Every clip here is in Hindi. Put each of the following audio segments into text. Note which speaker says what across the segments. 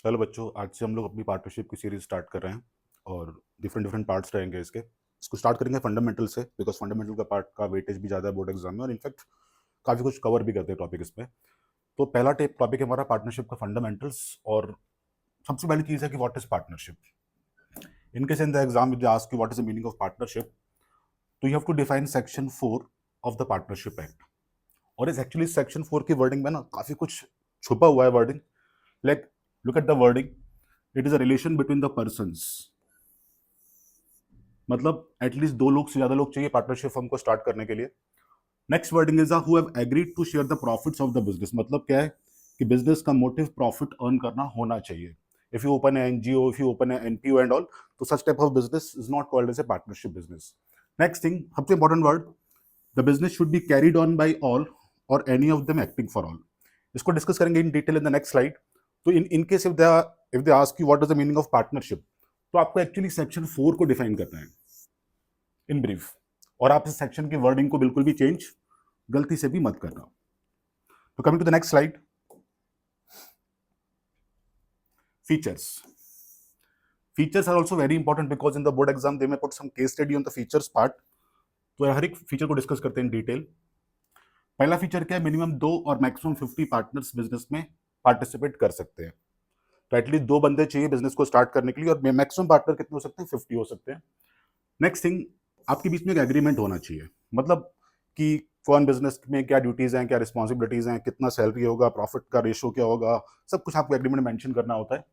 Speaker 1: हेलो बच्चों, आज से हम लोग अपनी पार्टनरशिप की सीरीज स्टार्ट कर रहे हैं और डिफरेंट डिफरेंट पार्ट्स रहेंगे इसके। इसको स्टार्ट करेंगे फंडामेंटल से, बिकॉज फंडामेंटल का पार्ट का वेटेज भी ज़्यादा है बोर्ड एग्जाम में, और इनफैक्ट काफ़ी कुछ कवर भी करते हैं टॉपिक इसमें। तो पहला टॉपिक है हमारा पार्टनरशिप का फंडामेंटल्स। और सबसे पहली चीज़ है कि what is partnership. In case in the exam with ask you what is the meaning of partnership, तो you have to define section 4 of the partnership act. और इस एक्चुअली सेक्शन 4 की वर्डिंग में ना काफ़ी कुछ छुपा हुआ है wording. Like, look at the wording. It is a relation between the persons. मतलब एटलीस्ट दो लोग से ज्यादा लोग चाहिए पार्टनरशिप फर्म को स्टार्ट करने के लिए। Next wording is who have agreed to share the profits of the business. मतलब क्या है कि बिजनेस का मोटिव प्रॉफिट अर्न करना होना चाहिए। If you open NGO, if you open NPO and all, तो such type of business is not called as a partnership business. Next thing, सबसे important word, the business should be carried on by all or any of them acting for all. इसको डिस्कस करेंगे in detail in the next slide. तो in case if they ask you what is the meaning of partnership, तो आपको एक्चुअली सेक्शन 4 को डिफाइन करना है इन ब्रीफ। और आप इस सेक्शन की वर्डिंग को बिल्कुल भी चेंज गलती से भी मत करना। तो coming to the next slide, features. Features are also very important because in the board exam they may put some case study on the features part. तो हर एक फीचर को डिस्कस करते हैं इन डिटेल। पहला फीचर क्या है, मिनिमम 2 और मैक्सिमम 50 पार्टनर्स बिजनेस में पार्टिसिपेट कर सकते हैं। तो एटलीस्ट 2 बंदे चाहिए बिजनेस को स्टार्ट करने के लिए, और मैक्सिमम पार्टनर कितने हो सकते हैं, 50 हो सकते हैं। नेक्स्ट थिंग, आपके बीच में एक एग्रीमेंट होना चाहिए। मतलब कि कौन बिजनेस में क्या ड्यूटीज हैं, क्या रिस्पॉन्सिबिलिटीज हैं, कितना सैलरी होगा, प्रॉफिट का रेशो क्या होगा, सब कुछ आपको एग्रीमेंट में मेंशन करना होता है।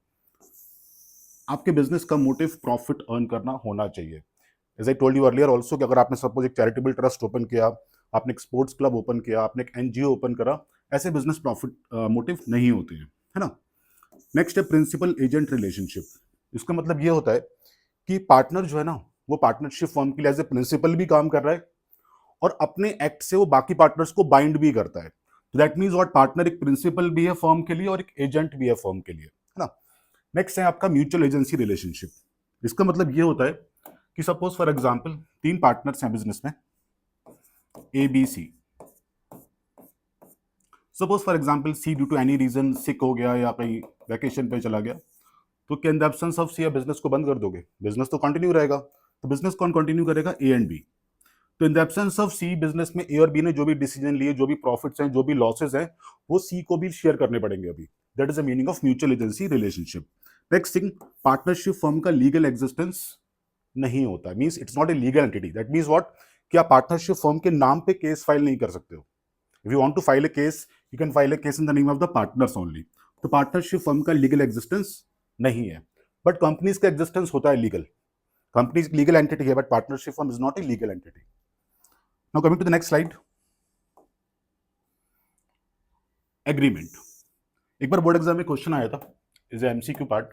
Speaker 1: आपके बिजनेस का मोटिव प्रॉफिट अर्न करना होना चाहिए। As I told you earlier also कि अगर आपने सपोज एक चैरिटेबल ट्रस्ट ओपन किया, आपने एक स्पोर्ट्स क्लब ओपन किया, आपने एक एनजीओ ओपन करा, ऐसे बिजनेस प्रॉफिट मोटिव नहीं होते हैं, है ना। नेक्स्ट है प्रिंसिपल एजेंट रिलेशनशिप। इसका मतलब ये होता है कि पार्टनर जो है ना, वो पार्टनरशिप फर्म के लिए एज ए प्रिंसिपल भी काम कर रहा है और अपने एक्ट से वो बाकी पार्टनर्स को बाइंड भी करता है। तो दैट मीन्स व्हाट, पार्टनर एक प्रिंसिपल भी है फर्म के लिए और एक एजेंट भी है फर्म के लिए, है ना। नेक्स्ट है आपका म्यूचुअल एजेंसी रिलेशनशिप। इसका मतलब ये होता है कि सपोज फॉर एग्जांपल 3 पार्टनर्स हैं बिजनेस में, a B c. Suppose for example c due to any reason sick हो गया या कहीं वैकेशन पे चला गया, तो क्या in the absence of C business को बंद कर दोगे? बिजनेस तो कंटिन्यू रहेगा। तो बिजनेस कौन कंटिन्यू करेगा? A and b. तो in the absence of C, business में ए और बी ने जो भी डिसीजन लिए, जो भी प्रॉफिट्स हैं, जो भी लॉसेस हैं, वो सी को भी शेयर करने पड़ेंगे अभी। That is the meaning of mutual agency relationship. Next thing, partnership firm का लीगल एग्जिस्टेंस नहीं होता, means it's not a legal entity. That means what, कि आप पार्टनरशिप फर्म के नाम पे केस फाइल नहीं कर सकते हो। If you want to file a case, you can file a case in the name of the partners only. तो पार्टनरशिप फर्म का लीगल एग्जिस्टेंस नहीं है। बट कंपनीज का एग्जिस्टेंस होता है लीगल। कंपनीज लीगल एंटिटी है, but partnership firm is not a legal entity. Now coming to the next slide, agreement. एक बार बोर्ड एग्जाम में क्वेश्चन आया था, इज एमसीक्यू पार्ट।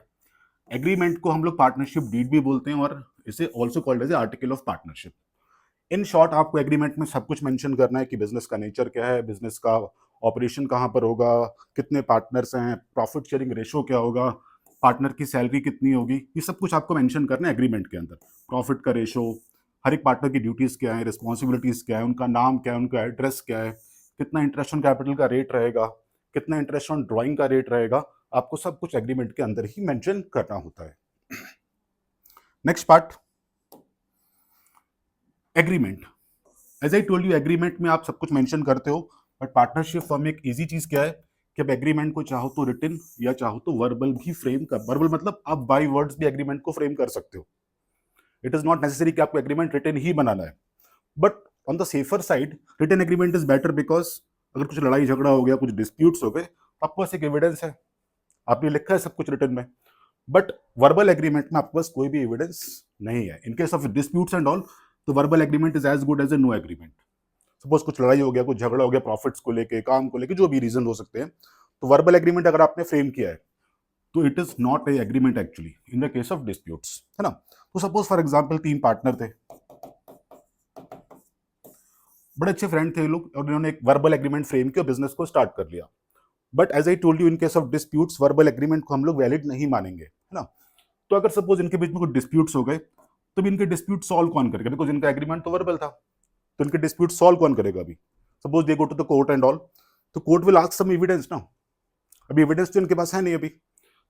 Speaker 1: एग्रीमेंट को हम लोग पार्टनरशिप डीड भी बोलते हैं और इसे also called as article of partnership. In short, आपको एग्रीमेंट में सब कुछ मेंशन करना है कि बिजनेस का नेचर क्या है, बिजनेस का ऑपरेशन कहाँ पर होगा, कितने पार्टनर्स हैं, प्रॉफिट शेयरिंग रेशो क्या होगा, पार्टनर की सैलरी कितनी होगी, ये सब कुछ आपको मेंशन करना है एग्रीमेंट के अंदर। प्रॉफिट का रेशो, हर एक पार्टनर की ड्यूटीज क्या है, रिस्पॉन्सिबिलिटीज क्या है, उनका नाम क्या है, उनका एड्रेस क्या है, कितना इंटरेस्ट ऑन कैपिटल का रेट रहेगा, कितना इंटरेस्ट ऑन ड्रॉइंग का रेट रहेगा, आपको सब कुछ एग्रीमेंट के अंदर ही मेंशन करना होता है। Next part, agreement. As I told you, agreement में आप सब कुछ मेंशन करते हो, बट पार्टनरशिप फर्म में एक इजी चीज क्या है कि आप एग्रीमेंट को चाहो तो रिटन या चाहो तो वर्बल भी फ्रेम कर, वर्बल मतलब आप बाय वर्ड्स भी एग्रीमेंट को फ्रेम कर सकते हो। इट इज नॉट नेसेसरी कि आपको एग्रीमेंट रिटन ही बनाना है। But on the safer side, written agreement is better because अगर कुछ लड़ाई झगड़ा हो गया, कुछ डिस्प्यूट्स हो गए, तो आपके पास एक एविडेंस है, आपने लिखा है सब कुछ रिटन में। बट वर्बल एग्रीमेंट में आपके पास कोई भी एविडेंस नहीं है। In case of disputes and all, तो verbal agreement is as good as a no agreement. Suppose कुछ लड़ाई हो गया, कुछ झगड़ा हो गया, प्रॉफिट्स को लेके, काम को लेके, जो भी रीजन हो सकते हैं, तो वर्बल एग्रीमेंट अगर आपने फ्रेम किया है, तो it is not A agreement actually in the case of disputes, है ना। तो सपोज फॉर एग्जांपल 3 पार्टनर थे, बड़े अच्छे फ्रेंड थे लोग, और उन्होंने एक वर्बल एग्रीमेंट फ्रेम किया, बिजनेस को स्टार्ट कर लिया। But as I told you, in case of disputes verbal agreement को हम लोग वैलिड नहीं मानेंगे, है ना। तो अगर सपोज इनके बीच में कुछ डिस्प्यूट्स हो गए, तो इनके डिस्प्यूट सॉल्व कौन करेगा? बिकॉज इनका एग्रीमेंट तो वर्बल था, तो इनके डिस्प्यूट सॉल्व कौन करेगा? अभी suppose they go to the court and all, तो court will ask some evidence ना। अभी एविडेंस तो इनके पास है नहीं अभी,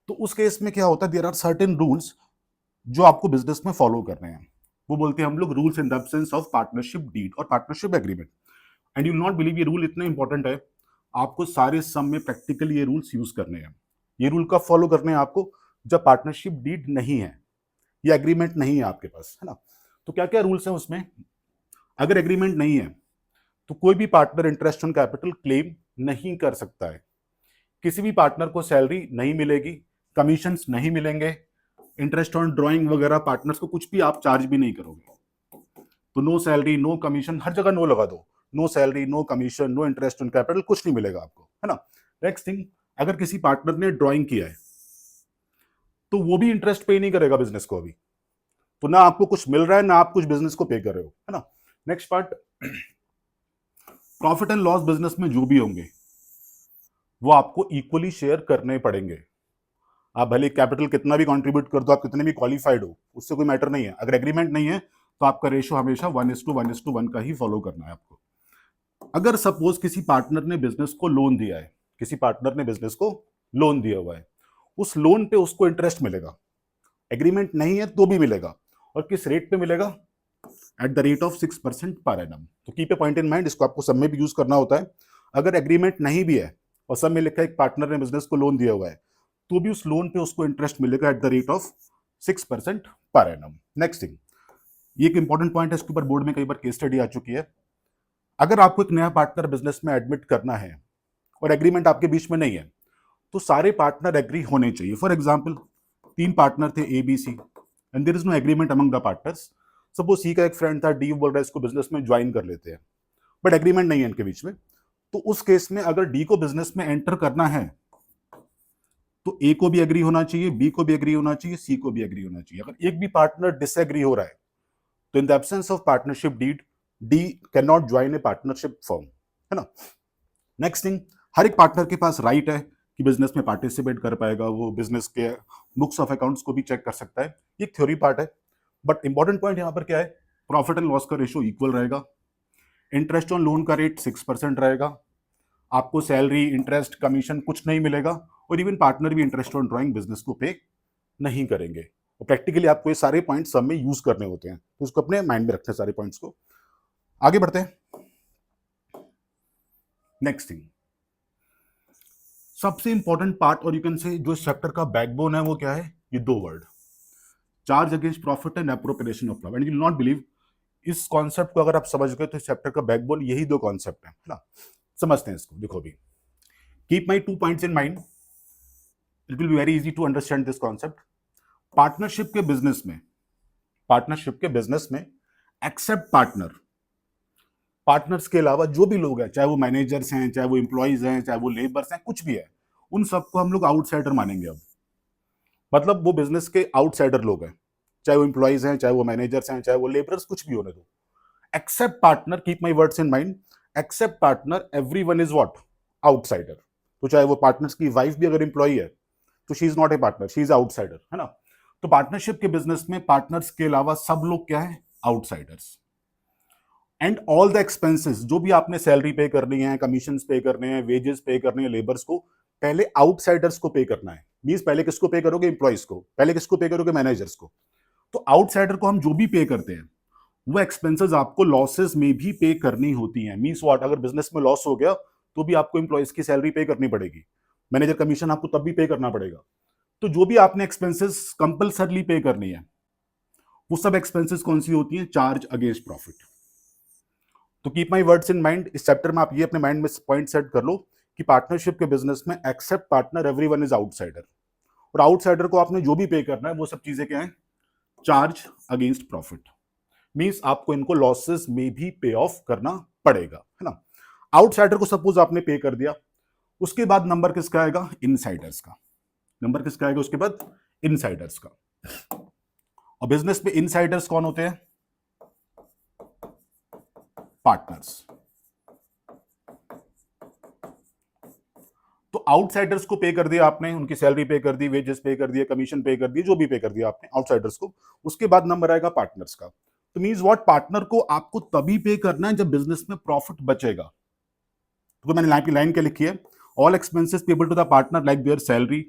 Speaker 1: तो उस केस में क्या होता है, देयर आर सर्टेन रूल्स जो आपको बिजनेस में फॉलो करने हैं। वो बोलते हैं हम लोग rules in the absence of partnership deed और partnership agreement. And you will not believe, ये रूल इतने इंपॉर्टेंट है, आपको सारे सम में प्रैक्टिकली ये रूल्स यूज करने हैं। ये रूल कब फॉलो करने हैं आपको, जब पार्टनरशिप डीड नहीं है, ये एग्रीमेंट नहीं है आपके पास, है ना। तो क्या क्या रूल्स हैं उसमें, अगर एग्रीमेंट नहीं है तो कोई भी partner interest on capital claim नहीं कर सकता है, किसी भी पार्टनर को सैलरी नहीं मिलेगी, कमीशंस नहीं मिलेंगे, इंटरेस्ट ऑन ड्राइंग वगैरह पार्टनर्स को कुछ भी आप चार्ज भी नहीं करोगे। तो नो सैलरी नो कमीशन, हर जगह नो लगा दो, no salary no commission no interest on capital, कुछ नहीं मिलेगा आपको, है ना। नेक्स्ट थिंग, अगर किसी पार्टनर ने ड्राइंग किया है तो वो भी इंटरेस्ट पे नहीं करेगा बिजनेस को अभी, तो ना आपको कुछ मिल रहा है ना आप कुछ बिजनेस को पे कर रहे हो, है ना। Next part, profit and loss business में जो भी होंगे वो आपको इक्वली शेयर करने पड़ेंगे। आप भले कैपिटल कितना भी कंट्रीब्यूट कर दो, आप कितने भी क्वालिफाइड हो, उससे कोई मैटर नहीं है। अगर एग्रीमेंट नहीं है तो आपका रेशो हमेशा 1:1:1 का ही फॉलो करना है आपको। अगर सपोज किसी पार्टनर ने बिजनेस को लोन दिया है, किसी पार्टनर ने बिजनेस को लोन दिया हुआ है, उस लोन पे उसको इंटरेस्ट मिलेगा, एग्रीमेंट नहीं है तो भी मिलेगा, और किस रेट पे मिलेगा, at the rate of 6% per annum. तो keep a point in mind, इसको आपको सब में भी यूज करना होता है। अगर एग्रीमेंट नहीं भी है और सब में लिखा है एक पार्टनर ने बिजनेस को लोन दिया हुआ है, तो भी उस लोन पे उसको इंटरेस्ट मिलेगा at the rate of 6% per annum. Next thing, ये एक इंपॉर्टेंट पॉइंट है, इसके ऊपर बोर्ड में कई बार केस स्टडी आ चुकी है। अगर आपको एक नया पार्टनर बिजनेस में एडमिट करना है और एग्रीमेंट आपके बीच में नहीं है, तो सारे पार्टनर एग्री होने चाहिए। फॉर एग्जाम्पल, 3 पार्टनर थे A B C and there is no agreement among the partners. Suppose C का एक फ्रेंड था, डी बोल रहा है इसको बिजनेस में ज्वाइन कर लेते हैं, बट एग्रीमेंट नहीं है इनके बीच में। तो उस केस में अगर डी को बिजनेस में एंटर करना है तो ए को भी एग्री होना चाहिए, बी को भी एग्री होना चाहिए, सी को भी एग्री होना चाहिए। अगर एक भी पार्टनर डिसएग्री हो रहा है तो in the absence of partnership deed, D can not join a partnership firm, है ना। नेक्स्ट थिंग, हर एक पार्टनर के पास राइट है कि बिजनेस में पार्टिसिपेट कर पाएगा, वो बिजनेस के बुक्स ऑफ अकाउंट्स को भी चेक कर सकता है। ये थ्योरी पार्ट है, बट इंपॉर्टेंट पॉइंट यहां पर क्या है, प्रॉफिट एंड लॉस का रेशियो इक्वल रहेगा, इंटरेस्ट ऑन लोन का रेट 6% रहेगा, आपको सैलरी इंटरेस्ट कमीशन कुछ नहीं मिलेगा, और इवन पार्टनर भी इंटरेस्ट ऑन ड्राइंग बिजनेस को पे नहीं करेंगे। और प्रैक्टिकली आपको ये सारे पॉइंट सब में यूज करने होते हैं, तो उसको अपने माइंड में रखते हैं सारे पॉइंट्स को। आगे बढ़ते हैं। नेक्स्ट थिंग, सबसे इंपॉर्टेंट पार्ट और यू कैन से जो चैप्टर का बैकबोन है वो क्या है, ये 2 word, charge against profit and appropriation of profit. And you will not believe, इस कॉन्सेप्ट को अगर आप समझ गए तो इस चैप्टर का बैकबोन यही 2 कॉन्सेप्ट है ना। समझते हैं इसको, देखो अभी, keep my 2 points in mind, it will be very easy to understand this concept. Partnership के बिजनेस में, पार्टनरशिप के बिजनेस में एक्सेप्ट पार्टनर, पार्टनर्स के अलावा जो भी लोग हैं, चाहे वो मैनेजर्स हैं, चाहे वो एम्प्लॉइज हैं, चाहे वो लेबर्स हैं, कुछ भी है, उन सबको हम लोग आउटसाइडर मानेंगे अब। मतलब वो बिजनेस के आउटसाइडर लोग हैं, चाहे वो एम्प्लॉइज हैं, चाहे वो मैनेजर्स हैं, चाहे वो लेबर्स, कुछ भी होने दो। Except partner, keep my words in mind, except partner everyone is what, outsider. तो चाहे वो पार्टनर्स की वाइफ भी अगर एम्प्लॉई है तो she is not A partner, she is outsider, है ना। तो पार्टनरशिप के बिजनेस में पार्टनर्स के अलावा सब लोग क्या है, outsiders. And all the expenses, जो भी आपने सैलरी पे करनी है, कमीशन पे करने हैं, वेजेस पे करने हैं लेबर्स को, पहले आउटसाइडर्स को पे करना है। मींस पहले किसको पे करोगे, एम्प्लॉइज को, पहले किसको पे करोगे, मैनेजर्स को। तो आउटसाइडर को हम जो भी पे करते हैं वो एक्सपेंसेस आपको लॉसेस में भी पे करनी होती हैं। मींस व्हाट, अगर बिजनेस में लॉस हो गया तो भी आपको एम्प्लॉइज की सैलरी पे करनी पड़ेगी, मैनेजर कमीशन आपको तब भी पे करना पड़ेगा। तो जो भी आपने एक्सपेंसेस कंपल्सरली पे करनी है, वो सब एक्सपेंसेस कौन सी होती हैं, चार्ज अगेंस्ट प्रॉफिट। तो keep my words in mind, इस चैप्टर में आप ये अपने माइंड में पॉइंट सेट कर लो कि पार्टनरशिप के बिजनेस में except partner everyone is outsider, और आउटसाइडर को आपने जो भी पे करना है वो सब चीजें क्या है, चार्ज अगेंस्ट प्रॉफिट। मींस आपको इनको लॉसेस में भी पे ऑफ करना पड़ेगा, है ना। आउटसाइडर को सपोज आपने पे कर दिया, उसके बाद नंबर किसका आएगा, इनसाइडर्स का। नंबर किसका आएगा उसके बाद, इनसाइडर्स का। और बिजनेस में इनसाइडर्स कौन होते हैं, पार्टनर्स। तो आउटसाइडर्स को पे कर दिया आपने, उनकी सैलरी पे कर दी, वेजेस पे कर दिए, कमीशन पे कर दिए, जो भी पे कर दिया आपने आउटसाइडर्स को, उसके बाद नंबर आएगा पार्टनर्स का। तो मींस व्हाट, पार्टनर को आपको तभी पे करना है जब बिजनेस में प्रॉफिट बचेगा। तो मैंने लाइन क्या लिखी है, all expenses payable to the partner like their salary,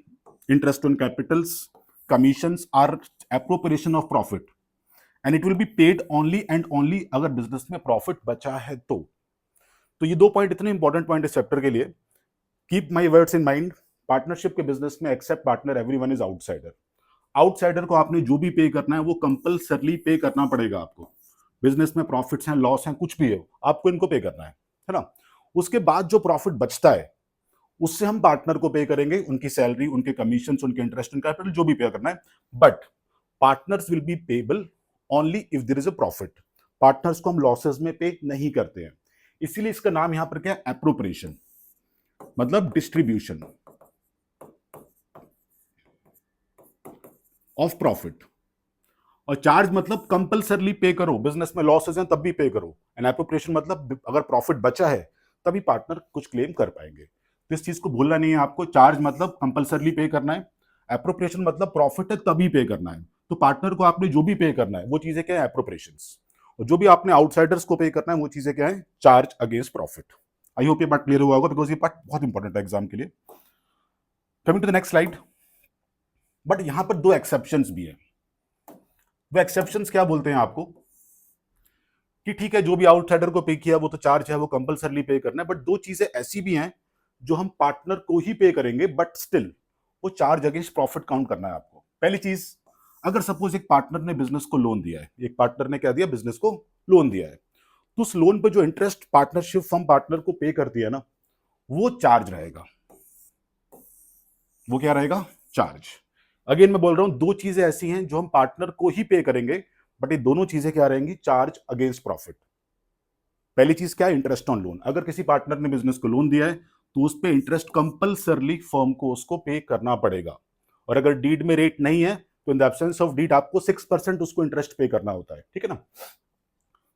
Speaker 1: interest on capitals, commissions are appropriation of profit and it will be paid only and only अगर बिजनेस में प्रॉफिट बचा है तो ये दो पॉइंट इतने इंपॉर्टेंट पॉइंट इस चैप्टर के लिए. Keep my words in mind. Partnership के बिजनेस में except partner everyone is outsider. Outsider को आपने जो भी पे करना है वो कंपलसरली पे करना पड़ेगा आपको. बिजनेस में प्रॉफिट्स हैं, लॉस हैं, कुछ भी हो, आपको इनको पे करना है ना. उसके बाद जो प्रॉफिट बचता है उससे हम पार्टनर को पे करेंगे, उनकी सैलरी, उनके कमीशन, उनके इंटरेस्ट, उनका कैपिटल, जो भी पे करना है. But partners will be payable only if there is a profit. Partners को हम लॉसेस में पे नहीं करते हैं. इसीलिए इसका नाम यहां पर क्या है, एप्रोप्रिएशन, मतलब डिस्ट्रीब्यूशन ऑफ प्रॉफिट. और चार्ज मतलब कंपलसरली पे करो, बिजनेस में लॉसेस हैं तब भी पे करो. एंड एप्रोप्रिएशन मतलब अगर प्रॉफिट बचा है तभी पार्टनर कुछ क्लेम कर पाएंगे. तो इस चीज को भूलना नहीं है आपको. चार्ज मतलब कंपलसरली पे करना है, एप्रोप्रिएशन मतलब प्रॉफिट है तभी पे करना है. तो पार्टनर को आपने जो भी पे करना है वो चीजें क्या है, एप्रोप्रिएशंस. और जो भी आपने आउटसाइडर्स को पे करना है वो चीजें क्या है, चार्ज अगेंस्ट प्रॉफिट. आई होप ये पार्ट क्लियर हुआ होगा बिकॉज ये पार्ट बहुत इंपॉर्टेंट है एग्जाम के लिए. Coming to the next slide. But यहां पर दो एक्सेप्शंस भी है. वो एक्सेप्शंस क्या बोलते हैं आपको कि ठीक है जो भी आउटसाइडर को पे किया वो तो चार्ज है, वो कंपलसरली पे करना है. बट दो चीजें ऐसी भी हैं जो हम पार्टनर को ही पे करेंगे बट स्टिल वो चार्ज अगेंस्ट प्रॉफिट काउंट करना है आपको. पहली चीज, अगर सपोज एक पार्टनर ने बिजनेस को लोन दिया है, एक पार्टनर ने क्या दिया, बिजनेस को लोन दिया है, तो उस लोन पे जो इंटरेस्ट पार्टनरशिप फर्म पार्टनर को पे करती है ना, वो चार्ज रहेगा. वो क्या रहेगा, चार्ज. अगेन मैं बोल रहा हूं दो चीजें ऐसी हैं जो हम पार्टनर को ही पे करेंगे बट ये दोनों चीजें क्या रहेंगी, चार्ज अगेंस्ट प्रॉफिट. पहली चीज क्या है, इंटरेस्ट ऑन लोन. अगर किसी पार्टनर ने बिजनेस को लोन दिया है तो उस पे इंटरेस्ट कंपलसरली फर्म को उसको पे करना पड़ेगा. और अगर डीड में रेट नहीं है तो in the absence of deed आपको 6% उसको इंटरेस्ट पे करना होता है. ठीक है ना.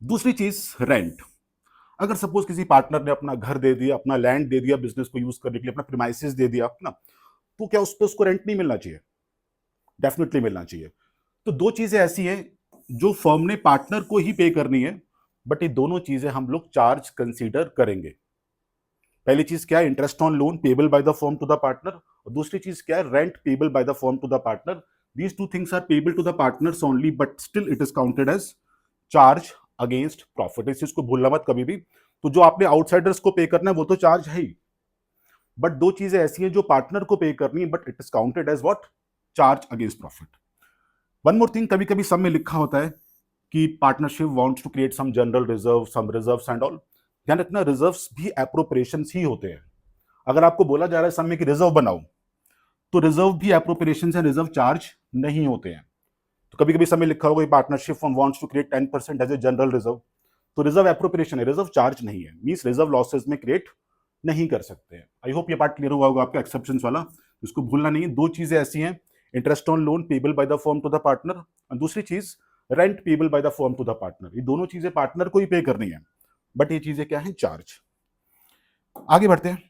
Speaker 1: दूसरी चीज, रेंट. अगर सपोज किसी पार्टनर ने अपना घर दे दिया, अपना लैंड दे दिया बिजनेस को यूज करने के लिए, अपना प्रीमाइसेस दे दिया ना, तो क्या उस पर उसको रेंट नहीं मिलना चाहिए, डेफिनेटली मिलना चाहिए. तो दो चीजें ऐसी हैं जो फर्म ने पार्टनर को ही पे करनी है बट ये दोनों चीजें हम लोग चार्ज कंसीडर करेंगे. पहली चीज क्या है, interest on loan payable by the firm to the partner. और दूसरी चीज क्या है, rent payable by the firm to the partner. These two things are payable to the partners only but still it is counted as charge against profit. इस चीज को भूलना मत कभी भी. तो जो आपने आउटसाइडर्स को पे करना है वो तो चार्ज है ही, बट दो चीजें ऐसी हैं जो पार्टनर को पे करनी है but it is counted as what, charge against profit. One more thing, कभी कभी सब में लिखा होता है कि partnership wants to create some general reserve, some reserves and all. ध्यान रखना, रिजर्व्स भी एप्रोप्रिएशंस ही होते हैं. अगर आपको बोला जा रहा है सब में कि रिजर्व बनाओ, तो रिजर्व भी एप्रोप्रिएशंस है, रिजर्व चार्ज नहीं होते हैं. तो कभी कभी सब में लिखा होगा partnership firm wants to create 10% as a general reserve, तो रिजर्व एप्रोप्रिएशन है, रिजर्व चार्ज नहीं है. मींस रिजर्व लॉसेस में क्रिएट नहीं कर सकते हैं. आई होप ये पार्ट क्लियर हुआ होगा आपका एक्सेप्शंस वाला. इसको भूलना नहीं है. दो चीजें ऐसी हैं, interest on loan payable by the firm to the partner, और दूसरी चीज rent payable by the firm to the partner. ये दोनों चीजें पार्टनर को ही पे करनी है बट ये चीजें क्या है, चार्ज. आगे बढ़ते हैं.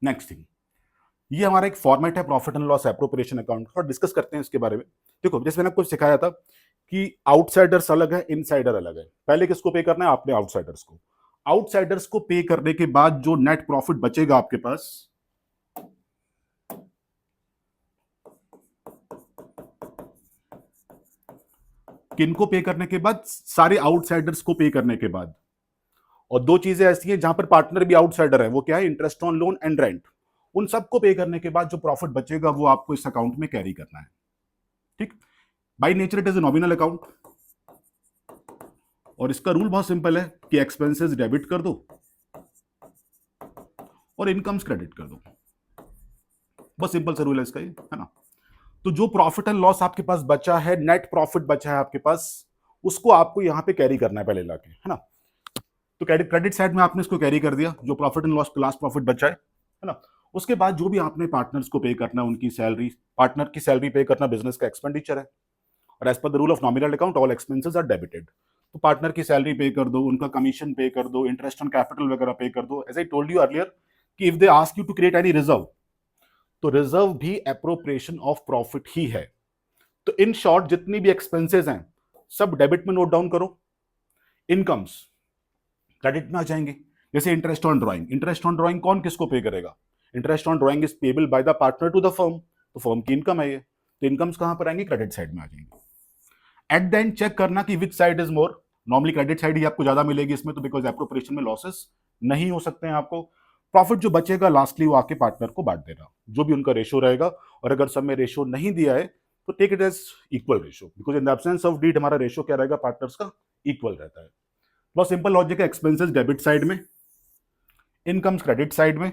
Speaker 1: नेक्स्ट थिंग, ये हमारा एक फॉर्मेट है profit and loss appropriation account का, डिस्कस करते हैं इसके बारे में. देखो जैसे मैंने आपको सिखाया था कि आउटसाइडर्स अलग है, इनसाइडर अलग है. पहले किसको पे करना है, आपने आउटसाइडर्स को. आउटसाइडर्स को पे करने के बाद जो नेट प्रॉफिट बचेगा आपके पास, किनको पे करने के बाद, सारे आउटसाइडर्स को पे करने के बाद. और दो चीजें ऐसी हैं जहां पर पार्टनर भी आउटसाइडर है, वो क्या है, interest on loan and rent. उन सबको पे करने के बाद जो प्रॉफिट बचेगा वो आपको इस अकाउंट में कैरी करना है. ठीक. By nature it is a nominal account और इसका रूल बहुत सिंपल है कि एक्सपेंसेस डेबिट कर दो और इनकम्स क्रेडिट कर दो. बस सिंपल सा रूल है इसका, है ना. तो जो प्रॉफिट एंड लॉस आपके पास बचा है, नेट प्रॉफिट बचा है आपके पास, उसको आपको यहां पे कैरी करना है पहले लाके, है ना. तो क्रेडिट साइड में आपने इसको कैरी कर दिया, जो profit and loss last profit बचा है ना. उसके बाद जो भी आपने पार्टनर्स को पे करना है, उनकी सैलरी, पार्टनर की सैलरी पे करना बिजनेस का एक्सपेंडिचर है. और as per the rule of nominal account all expenses are debited. तो पार्टनर की सैलरी पे कर दो, उनका कमीशन पे कर दो, इंटरेस्ट ऑन कैपिटल वगैरह पे कर दो. As I told you earlier कि if they ask you to create any reserve, तो रिजर्व भी एप्रोप्रिएशन ऑफ प्रॉफिट ही है. तो इन शॉर्ट जितनी भी एक्सपेंसेस हैं सब डेबिट में नोट डाउन करो, इनकम्स क्रेडिट में आ जाएंगे. जैसे interest on drawing, interest on drawing कौन किसको पे करेगा, interest on drawing is payable by the partner to the firm, तो फर्म की इनकम है ये, तो इनकम्स कहां पर आएंगी, क्रेडिट साइड में आ जाएंगी। एट द एंड चेक करना कि which side is more, normally credit side ही आपको ज्यादा मिलेगी इसमें, तो बिकॉज एप्रोप्रिएशन में लॉसेस नहीं हो सकते हैं आपको। प्रॉफिट जो बचेगा लास्टली वो आके पार्टनर को बांट देना, जो भी उनका रेशियो रहेगा, और अगर सब में रेशियो नहीं दिया है तो take it as equal ratio, because in the absence of deed हमारा रेशियो क्या रहेगा, पार्टनर्स का इक्वल रहता है। बहुत सिंपल लॉजिक है, एक्सपेंसेस डेबिट साइड में, इनकम्स क्रेडिट साइड में।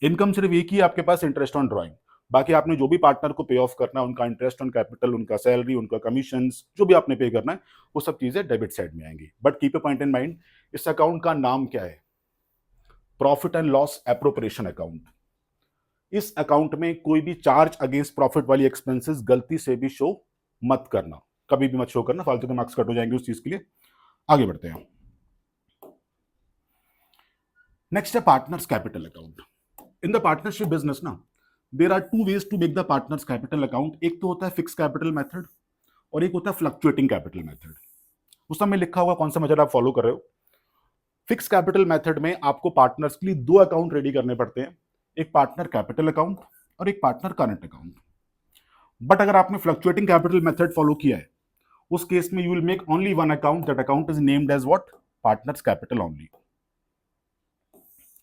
Speaker 1: इनकम सिर्फ एक ही आपके पास इंटरेस्ट ऑन ड्राइंग, बाकी आपने जो भी पार्टनर को पे ऑफ करना है, उनका इंटरेस्ट ऑन कैपिटल, उनका सैलरी, उनका कमीशंस, जो भी आपने पे करना है, वो सब चीजें डेबिट साइड में आएंगी। But keep a point in mind, इस अकाउंट का नाम क्या है, profit and loss appropriation account. इस अकाउंट में कोई भी चार्ज अगेंस्ट प्रॉफिट वाली एक्सपेंसेस गलती से भी शो मत करना, कभी भी मत शो करना, फालतू के मार्क्स कट हो जाएंगे उस चीज के लिए। आगे बढ़ते हैं। नेक्स्ट है partners capital account. In the partnership business ना, there are two ways to make the partners capital account. एक तो होता है फिक्स कैपिटल मेथड और एक होता है फ्लक्चुएटिंग कैपिटल मेथड। उस समय लिखा हुआ कौन सा मेथड आप फॉलो कर रहे हो। फिक्स कैपिटल मेथड में आपको पार्टनर्स के लिए दो अकाउंट रेडी करने पड़ते हैं, एक पार्टनर कैपिटल अकाउंट और एक पार्टनर करंट अकाउंट। बट अगर आपने फ्लक्चुएटिंग कैपिटल मेथड फॉलो किया है, उस केस में you will make only one account, that account is named as what, partners capital only.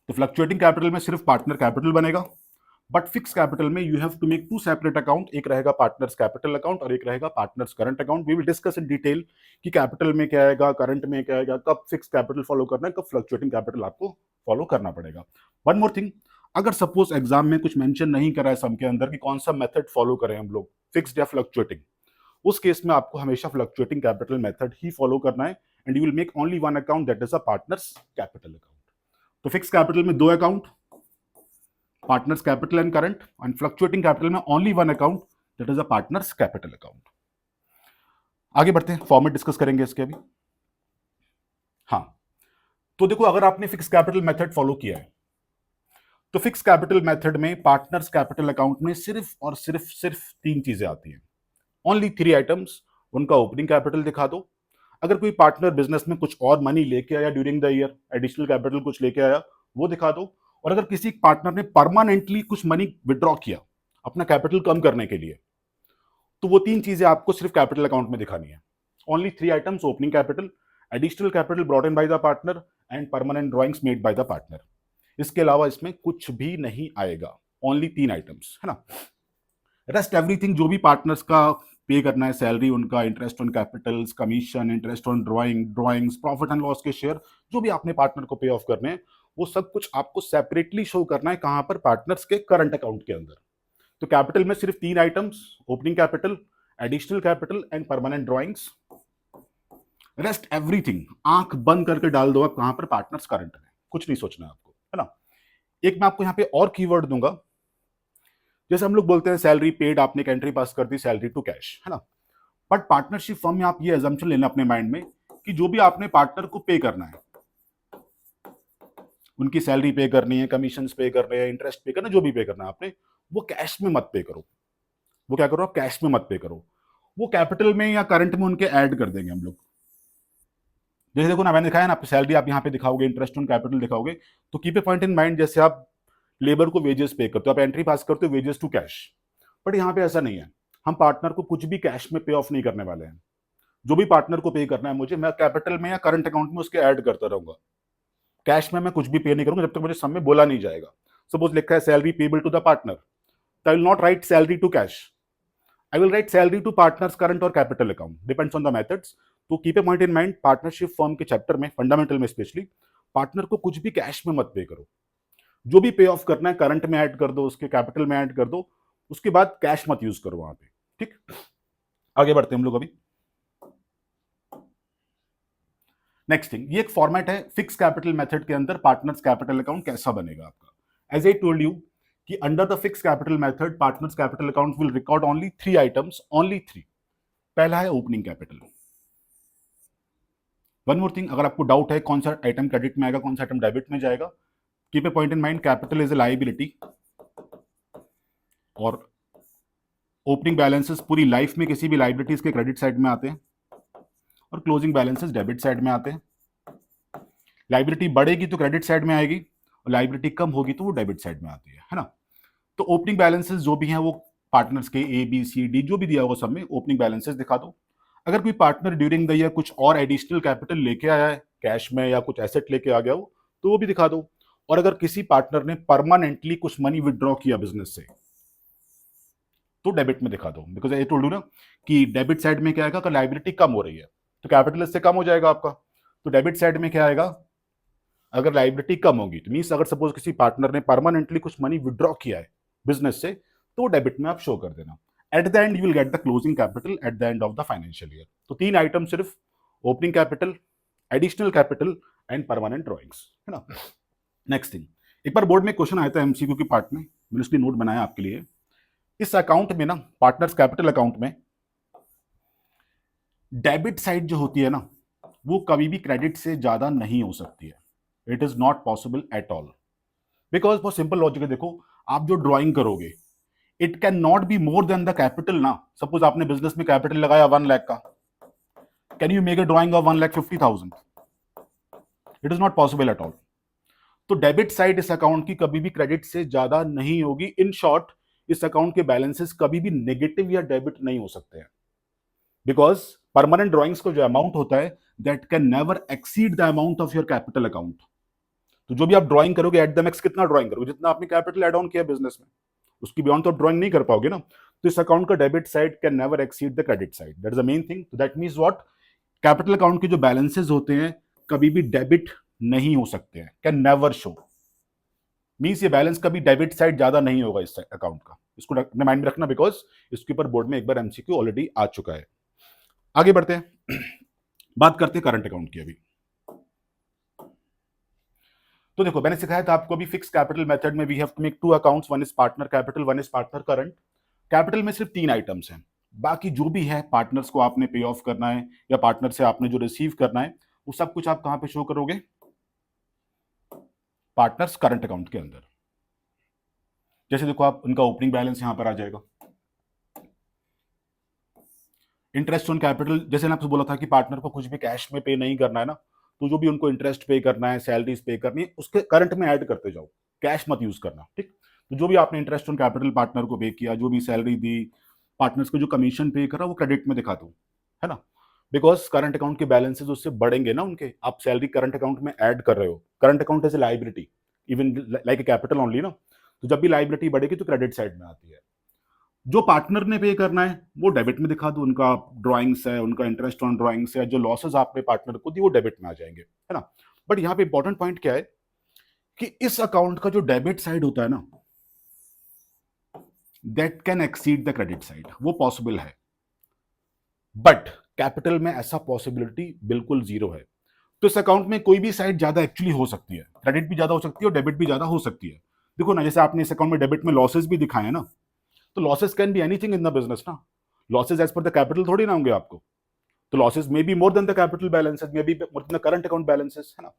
Speaker 1: तो फ्लक्चुएटिंग कैपिटल में सिर्फ पार्टनर कैपिटल बनेगा, बट फिक्स कैपिटल में you have to make two separate account, एक रहेगा पार्टनर्स कैपिटल अकाउंट और एक रहेगा partners current account. We will discuss in detail कि कैपिटल में क्या आएगा, करंट में क्या आएगा, कब फिक्स कैपिटल फॉलो करना है, कब फ्लक्चुएटिंग कैपिटल आपको फॉलो करना पड़ेगा। वन मोर थिंग, अगर सपोज एग्जाम में कुछ मेंशन नहीं करा है सम के अंदर कि कौन सा मेथड फॉलो करें हम लोग, फिक्स्ड या फ्लक्चुएटिंग, उस केस में आपको हमेशा फ्लक्चुएटिंग कैपिटल मेथड ही फॉलो करना है, and you will make only one account, that is a partners capital account. तो फिक्स कैपिटल में दो account, partners capital and current, and fluctuating capital में only one account, that is a partners capital account. आगे बढ़ते हैं, फॉर्मेट डिस्कस करेंगे इसके अभी। हाँ, तो देखो अगर आपने फिक्स कैपिटल मेथड फॉलो किया है, तो फिक्स कैपिटल मेथड में पार्टनर्स कैपिटल अकाउंट में सिर्फ और सिर्फ तीन चीजें आती हैं, ओनली थ्री आइटम्स। उनका ओपनिंग कैपिटल दिखा दो, अगर कोई पार्टनर बिजनेस में कुछ और मनी लेके आया during the year, additional capital कुछ लेके आया, वो दिखा दो, और अगर किसी पार्टनर ने परमानेंटली कुछ मनी विड्रॉ किया अपना कैपिटल कम करने के लिए, तो वो तीन चीजें आपको सिर्फ कैपिटल अकाउंट में दिखानी है। Only three items, opening capital, additional capital brought in by the partner and permanent drawings made by the partner. इसके अलावा इसमें कुछ भी नहीं आएगा, ओनली तीन आइटम्स, है ना। रेस्ट एवरीथिंग जो भी पार्टनर्स का पे करना है, सैलरी उनका, interest on Capitals, commission, interest on drawings, profit and loss के शेयर, जो भी आपने पार्टनर को पे ऑफ करने हैं, वो सब कुछ आपको सेपरेटली शो करना है। कहां पर, पार्टनर्स के करंट अकाउंट के अंदर। तो कैपिटल में सिर्फ तीन items, opening capital, additional capital and permanent drawings. Rest everything आंख बंद करके डाल दो आप कहां पर, पार्टनर्स करंट में, कुछ नहीं सोचना है आपको, है ना। एक मैं आपको यहां पे और कीवर्ड दूंगा, जैसे हम लोग बोलते हैं सैलरी पेड, आपने एक एंट्री पास कर दी सैलरी टू कैश, है ना। बट पार्टनरशिप फर्म में आप ये अजम्पशन लेना अपने माइंड में कि जो भी आपने पार्टनर को पे करना है, उनकी सैलरी पे करनी है, कमीशन पे करने हैं, इंटरेस्ट पे करना, जो भी पे करना है आपने, वो कैश में मत पे करो। वो क्या करो आप, कैश में मत पे करो, वो कैपिटल में या करंट में उनके ऐड कर देंगे हम लोग। जैसे देखो ना, मैंने दिखाया ना, सैलरी आप यहाँ पे दिखाओगे, इंटरेस्ट ऑन कैपिटल दिखाओगे, तो keep a point in mind, जैसे आप लेबर को वेजेस पे करते हो, आप एंट्री पास करते हो वेजेस टू कैश, बट यहाँ पे ऐसा नहीं है। हम पार्टनर को कुछ भी कैश में पे ऑफ नहीं करने वाले हैं। जो भी पार्टनर को पे करना है मुझे, मैं कैपिटल में या करंट अकाउंट में उसके ऐड करता रहूंगा। कैश में मैं कुछ भी पे नहीं करूंगा जब तक मुझे सम में बोला नहीं जाएगा। सपोज लिखा है salary payable to the partner, तो I will not write salary to cash, I will write salary to partners current और capital account, depends on the methods. तो keep a point in mind, partnership firm के चैप्टर में, फंडामेंटल में स्पेशली, पार्टनर को कुछ भी कैश में मत पे करो। जो भी पे ऑफ करना है करंट में ऐड कर दो, उसके कैपिटल में ऐड कर दो, उसके बाद कैश मत यूज करो वहां पे, ठीक। आगे बढ़ते हैं हम लोग अभी। नेक्स्ट थिंग, ये एक फॉर्मेट है फिक्स कैपिटल मेथड के अंदर पार्टनर्स कैपिटल अकाउंट कैसा बनेगा आपका। एज आई टोल्ड यू कि under the fix capital method partners capital account will record only three items, only three. पहला है opening capital. One more thing, अगर आपको डाउट है कौन सा आइटम क्रेडिट में आएगा, कौन सा आइटम डेबिट में जाएगा, keep a point in mind, capital is a liability और ओपनिंग बैलेंसेस पूरी लाइफ में किसी भी लायबिलिटीज के क्रेडिट साइड में आते हैं और क्लोजिंग बैलेंसेस डेबिट साइड में आते हैं। लायबिलिटी बढ़ेगी तो क्रेडिट साइड में आएगी और लाइबिलिटी कम होगी तो वो डेबिट साइड में आती है ना। तो ओपनिंग बैलेंसेस जो भी हैं वो पार्टनर्स के ए बी सी डी जो भी दिया होगा सब में ओपनिंग बैलेंसेस दिखा दो। अगर कोई पार्टनर ड्यूरिंग द ईयर कुछ और एडिशनल कैपिटल लेके आया है कैश में या कुछ एसेट लेके आ गया हो तो वो भी दिखा दो। और अगर किसी पार्टनर ने परमानेंटली कुछ मनी विदड्रॉ किया बिजनेस से तो डेबिट में दिखा दो, बिकॉज आई टोल्ड यू ना कि डेबिट साइड में क्या आएगा अगर लाइबिलिटी कम हो रही है तो कैपिटल इससे कम हो जाएगा आपका। तो डेबिट साइड में क्या आएगा अगर लाइबिलिटी कम होगी तो मीन्स अगर सपोज किसी पार्टनर ने परमानेंटली कुछ मनी विदड्रॉ किया है बिजनेस से तो डेबिट में आप शो कर देना। Eight the and you will get the closing capital eight the end of the financial year. तो 3 आइटम सिर्फ opening capital, additional capital and permanent drawings, है ना। नेक्स्ट थिंग, एक बार बोर्ड में क्वेश्चन आया था एमसीक्यू के पार्ट में, मैंने उसकी नोट बनाया आपके लिए। इस अकाउंट में ना पार्टनर्स कैपिटल अकाउंट में डेबिट साइड जो होती है ना वो कभी भी क्रेडिट से ज्यादा नहीं हो सकती है। It is not possible at all, because बहुत सिंपल लॉजिक है। देखो आप जो ड्राइंग करोगे it can not be more than the capital ना। सपोज आपने बिजनेस में कैपिटल लगाया 1 लाख का, can you make a drying of 1,50,000? It is not possible at all. तो डेबिट साइड इस अकाउंट की कभी भी क्रेडिट से ज्यादा नहीं होगी। इन शॉर्ट इस अकाउंट के बैलेंसेस कभी भी नेगेटिव या डेबिट नहीं हो सकते हैं, बिकॉज परमानेंट ड्राइंग्स को जो अमाउंट होता है that can never exceed the amount of your capital account. तो जो भी आप ड्राइंग करोगे एट द मैक्स कितना ड्राइंग करोगे जितना आपने कैपिटल एड ऑन किया बिजनेस में, उसकी बियॉन्ड तो आप ड्राइंग नहीं कर पाओगे ना। तो इस अकाउंट का debit side can never exceed the credit side, that is the main thing. That means what, capital account के जो बैलेंसेस होते हैं कभी भी डेबिट नहीं हो सकते हैं, कैन नेवर शो। मींस ये बैलेंस कभी डेबिट साइड ज्यादा नहीं होगा इस अकाउंट का, इसको अपने माइंड में रखना, बिकॉज इसके ऊपर बोर्ड में एक बार एमसीक्यू ऑलरेडी आ चुका है। आगे बढ़ते हैं, बात करते हैं करंट अकाउंट की। अभी तो देखो मैंने सिखाया था आपको अभी फिक्स कैपिटल मेथड में we have to make 2 accounts, one is partner capital, one is partner current. Capital में सिर्फ 3 आइटम्स हैं, बाकी जो भी है पार्टनर्स को आपने पे ऑफ करना है या पार्टनर से आपने जो रिसीव करना है वो सब कुछ आप कहां पे शो करोगे, पार्टनर्स करंट अकाउंट के अंदर। जैसे देखो आप उनका ओपनिंग बैलेंस यहां पर आ जाएगा, इंटरेस्ट ऑन कैपिटल, जैसे मैंने आपसे बोला था कि पार्टनर को कुछ भी कैश में पे नहीं करना है ना, तो जो भी उनको इंटरेस्ट पे करना है, सैलरीज पे करनी है, उसके करंट में ऐड करते जाओ, कैश मत यूज करना, ठीक। तो जो भी आपने इंटरेस्ट ऑन कैपिटल पार्टनर को पे किया, जो भी सैलरी दी, पार्टनर्स को जो कमीशन पे करा, वो क्रेडिट में दिखा दो, है ना। बिकॉज करंट अकाउंट के बैलेंसेस उससे बढ़ेंगे ना उनके, आप सैलरी करंट अकाउंट में ऐड कर रहे हो, current account as a liability even like a capital only ना। तो जब भी लाइबिलिटी बढ़ेगी तो क्रेडिट साइड में आती है। जो पार्टनर ने पे करना है वो डेबिट में दिखा दो, उनका ड्राइंग्स है, उनका इंटरेस्ट ऑन ड्राइंग्स है, जो लॉसेस आपने पार्टनर को दी वो डेबिट में आ जाएंगे, है ना। बट यहाँ पे इंपॉर्टेंट पॉइंट क्या है कि इस अकाउंट का जो डेबिट साइड होता है ना that can exceed the credit side, वो पॉसिबल है। बट कैपिटल में ऐसा पॉसिबिलिटी बिल्कुल जीरो है। तो इस अकाउंट में कोई भी साइड ज्यादा एक्चुअली हो सकती है, क्रेडिट भी ज्यादा हो सकती है और डेबिट भी ज्यादा हो सकती है। देखो ना, जैसे आपने इस अकाउंट में डेबिट में लॉसेस भी दिखाए हैं ना, तो losses can be anything in the business ना, losses as per the capital थोड़ी ना होंगे आपको। तो losses may be more than the capital balances, may be more than the current account balances, है ना।